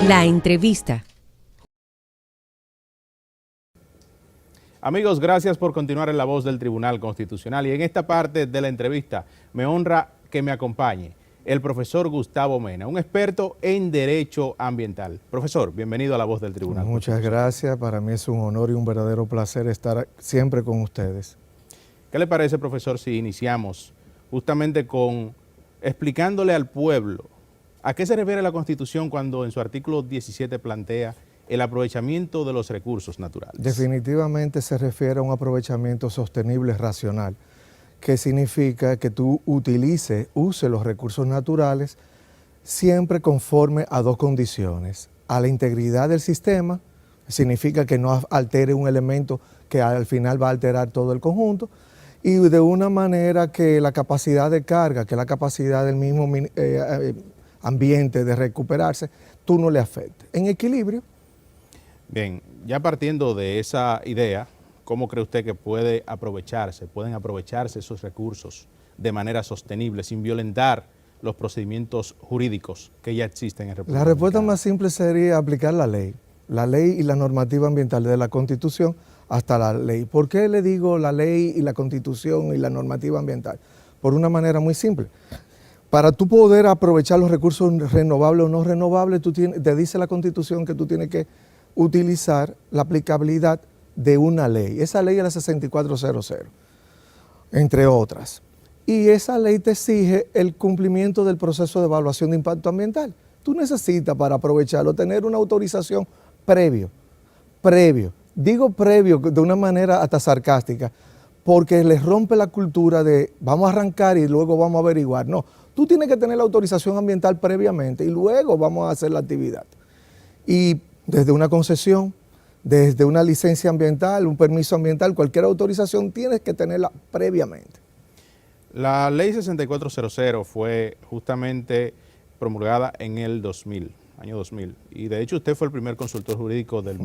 La entrevista. Amigos, gracias por continuar en La Voz del Tribunal Constitucional. Y en esta parte de la entrevista me honra que me acompañe el profesor Gustavo Mena, un experto en Derecho Ambiental. Profesor, bienvenido a La Voz del Tribunal. Muchas gracias, para mí es un honor y un verdadero placer estar siempre con ustedes. ¿Qué le parece, profesor, si iniciamos justamente con explicándole al pueblo a qué se refiere la Constitución cuando en su artículo 17 plantea el aprovechamiento de los recursos naturales? Definitivamente se refiere a un aprovechamiento sostenible racional, que significa que tú uses los recursos naturales siempre conforme a dos condiciones: a la integridad del sistema, significa que no altere un elemento que al final va a alterar todo el conjunto, y de una manera que la capacidad de carga, que la capacidad del mismo ambiente de recuperarse, tú no le afectes. En equilibrio. Bien, ya partiendo de esa idea, ¿cómo cree usted que pueden aprovecharse esos recursos de manera sostenible sin violentar los procedimientos jurídicos que ya existen en República La respuesta Dominicana? más simple sería aplicar la ley y la normativa ambiental de la Constitución hasta la ley. ¿Por qué le digo la ley y la Constitución y la normativa ambiental? Por una manera muy simple. Para tú poder aprovechar los recursos renovables o no renovables, te dice la Constitución que tú tienes que utilizar la aplicabilidad de una ley. Esa ley es la 6400, entre otras. Y esa ley te exige el cumplimiento del proceso de evaluación de impacto ambiental. Tú necesitas, para aprovecharlo, tener una autorización previo. Digo previo de una manera hasta sarcástica, porque les rompe la cultura de vamos a arrancar y luego vamos a averiguar. No, tú tienes que tener la autorización ambiental previamente y luego vamos a hacer la actividad. Y desde una concesión, desde una licencia ambiental, un permiso ambiental, cualquier autorización tienes que tenerla previamente. La ley 6400 fue justamente promulgada en el año 2000, y de hecho usted fue el primer consultor jurídico de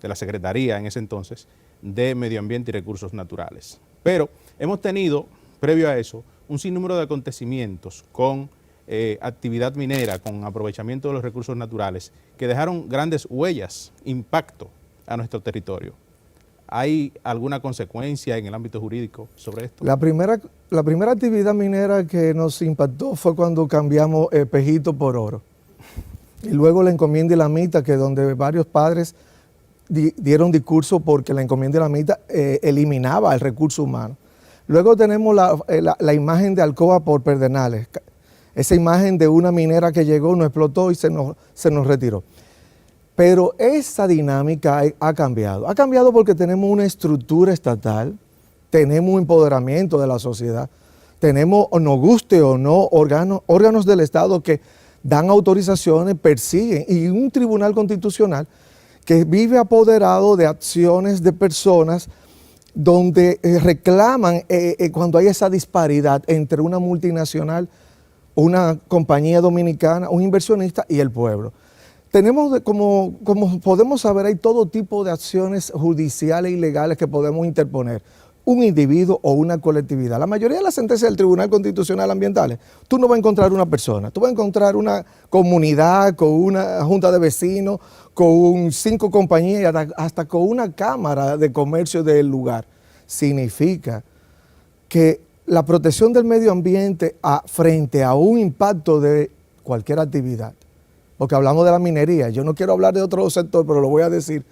la Secretaría en ese entonces de Medio Ambiente y Recursos Naturales. Pero hemos tenido, previo a eso, un sinnúmero de acontecimientos con actividad minera, con aprovechamiento de los recursos naturales, que dejaron grandes huellas, impacto a nuestro territorio. ¿Hay alguna consecuencia en el ámbito jurídico sobre esto? La primera actividad minera que nos impactó fue cuando cambiamos pejito por oro. Y luego la encomienda y la mita, que donde varios padres dieron discurso porque la encomienda y la mita eliminaba el recurso humano. Luego tenemos la imagen de Alcoa por Pedernales, esa imagen de una minera que llegó, nos explotó y se nos retiró. Pero esa dinámica ha cambiado. Ha cambiado porque tenemos una estructura estatal, tenemos un empoderamiento de la sociedad, tenemos, o nos guste o no, órganos del Estado que dan autorizaciones, persiguen, y un tribunal constitucional que vive apoderado de acciones de personas donde reclaman cuando hay esa disparidad entre una multinacional, una compañía dominicana, un inversionista y el pueblo. Tenemos, como podemos saber, hay todo tipo de acciones judiciales y legales que podemos interponer, un individuo o una colectividad. La mayoría de las sentencias del Tribunal Constitucional Ambientales, tú no vas a encontrar una persona, tú vas a encontrar una comunidad con una junta de vecinos, con 5 compañías, hasta con una cámara de comercio del lugar. Significa que la protección del medio ambiente frente a un impacto de cualquier actividad, porque hablamos de la minería, yo no quiero hablar de otro sector, pero lo voy a decir,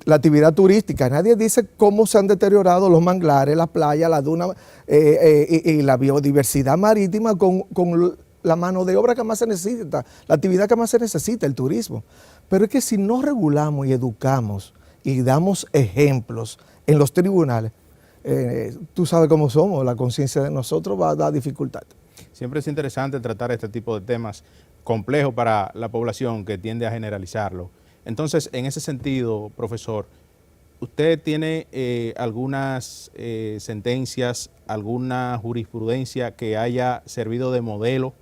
la actividad turística, nadie dice cómo se han deteriorado los manglares, las playas, las dunas y la biodiversidad marítima con la mano de obra que más se necesita, la actividad que más se necesita, el turismo. Pero es que si no regulamos y educamos y damos ejemplos en los tribunales, tú sabes cómo somos, la conciencia de nosotros va a dar dificultad. Siempre es interesante tratar este tipo de temas complejos para la población que tiende a generalizarlo. Entonces, en ese sentido, profesor, ¿usted tiene algunas sentencias, alguna jurisprudencia que haya servido de modelo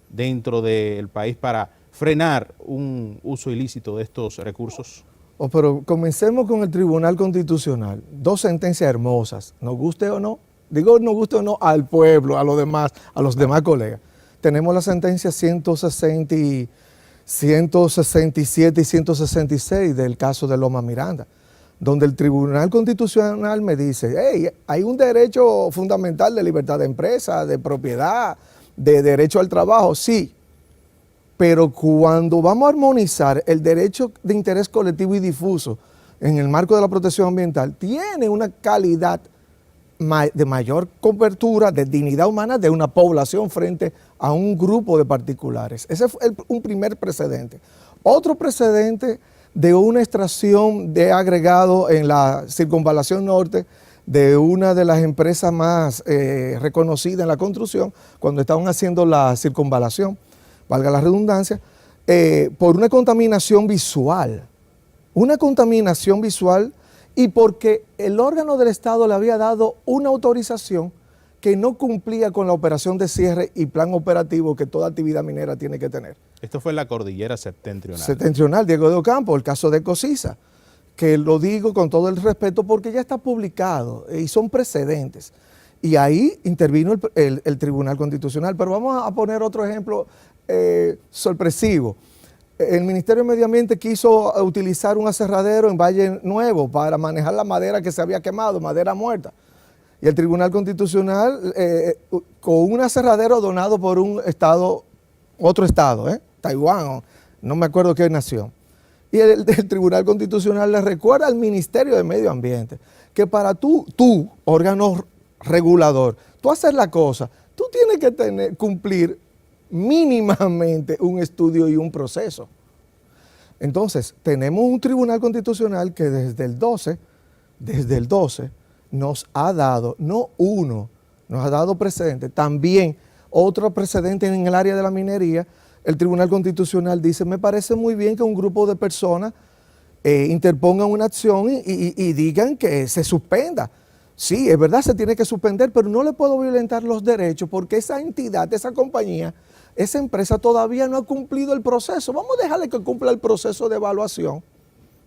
dentro del país para frenar un uso ilícito de estos recursos? Pero comencemos con el Tribunal Constitucional. 2 sentencias hermosas, nos guste o no. Digo nos guste o no al pueblo, a los demás colegas. Tenemos la sentencia 160 167 y 166 del caso de Loma Miranda, donde el Tribunal Constitucional me dice, hey, hay un derecho fundamental de libertad de empresa, de propiedad, de derecho al trabajo, sí, pero cuando vamos a armonizar el derecho de interés colectivo y difuso en el marco de la protección ambiental, tiene una calidad de mayor cobertura, de dignidad humana de una población frente a un grupo de particulares. Ese fue un primer precedente. Otro precedente de una extracción de agregado en la circunvalación norte de una de las empresas más reconocidas en la construcción, cuando estaban haciendo la circunvalación, valga la redundancia, por una contaminación visual. Una contaminación visual y porque el órgano del Estado le había dado una autorización que no cumplía con la operación de cierre y plan operativo que toda actividad minera tiene que tener. Esto fue en la cordillera septentrional. Septentrional, Diego de Ocampo, el caso de Cosisa, que lo digo con todo el respeto porque ya está publicado y son precedentes. Y ahí intervino el Tribunal Constitucional. Pero vamos a poner otro ejemplo sorpresivo. El Ministerio de Medio Ambiente quiso utilizar un aserradero en Valle Nuevo para manejar la madera que se había quemado, madera muerta. Y el Tribunal Constitucional, con un aserradero donado por un estado, otro estado, Taiwán, no me acuerdo qué nación. Y el Tribunal Constitucional le recuerda al Ministerio de Medio Ambiente que para tú, órgano regulador, tú hacer la cosa, tú tienes que cumplir mínimamente un estudio y un proceso. Entonces, tenemos un Tribunal Constitucional que desde el 12 nos ha dado, no uno, nos ha dado precedente, también otro precedente en el área de la minería. El Tribunal Constitucional dice, me parece muy bien que un grupo de personas interpongan una acción y digan que se suspenda. Sí, es verdad, se tiene que suspender, pero no le puedo violentar los derechos porque esa entidad, esa compañía, esa empresa todavía no ha cumplido el proceso. Vamos a dejarle que cumpla el proceso de evaluación,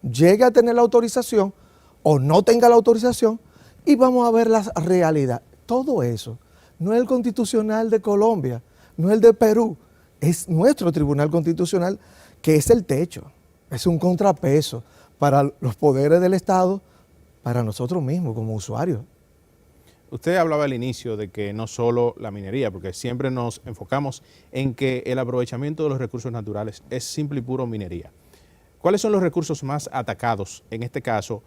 llegue a tener la autorización o no tenga la autorización y vamos a ver la realidad. Todo eso no es el Constitucional de Colombia, no es el de Perú, es nuestro Tribunal Constitucional que es el techo, es un contrapeso para los poderes del Estado, para nosotros mismos como usuarios. Usted hablaba al inicio de que no solo la minería, porque siempre nos enfocamos en que el aprovechamiento de los recursos naturales es simple y puro minería. ¿Cuáles son los recursos más atacados, en este caso,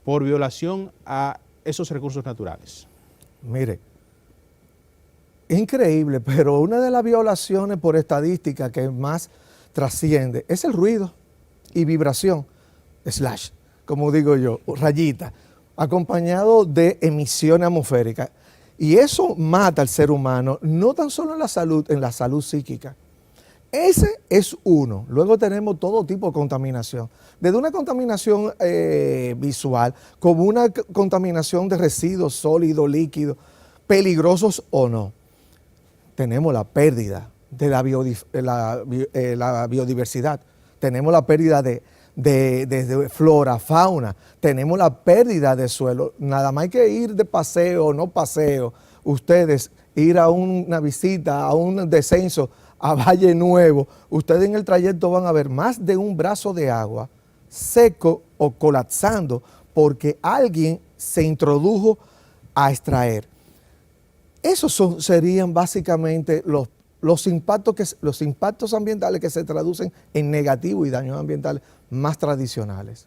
por violación a esos recursos naturales? Mire, es increíble, pero una de las violaciones por estadística que más trasciende es el ruido y vibración, como digo yo, rayita, acompañado de emisiones atmosféricas. Y eso mata al ser humano, no tan solo en la salud psíquica. Ese es uno. Luego tenemos todo tipo de contaminación. Desde una contaminación visual, como una contaminación de residuos sólidos, líquidos, peligrosos o no. Tenemos la pérdida de la biodiversidad. Tenemos la pérdida de flora, fauna, tenemos la pérdida de suelo. Nada más hay que ir de paseo o no paseo, ustedes ir a una visita, a un descenso a Valle Nuevo, ustedes en el trayecto van a ver más de un brazo de agua seco o colapsando porque alguien se introdujo a extraer. Esos serían básicamente los impactos ambientales que se traducen en negativo y daños ambientales más tradicionales.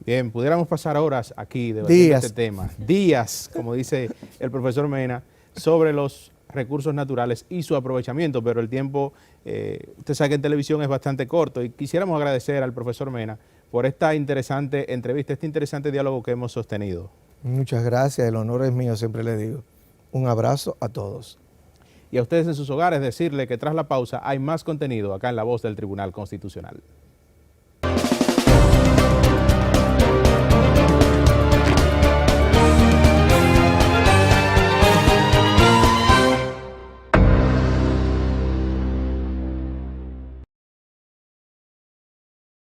Bien, pudiéramos pasar horas aquí debatiendo este tema, días, como dice el profesor Mena, sobre los recursos naturales y su aprovechamiento, pero el tiempo, usted sabe que en televisión es bastante corto y quisiéramos agradecer al profesor Mena por esta interesante entrevista, este interesante diálogo que hemos sostenido. Muchas gracias, el honor es mío, siempre le digo. Un abrazo a todos. Y a ustedes en sus hogares decirle que tras la pausa hay más contenido acá en La Voz del Tribunal Constitucional.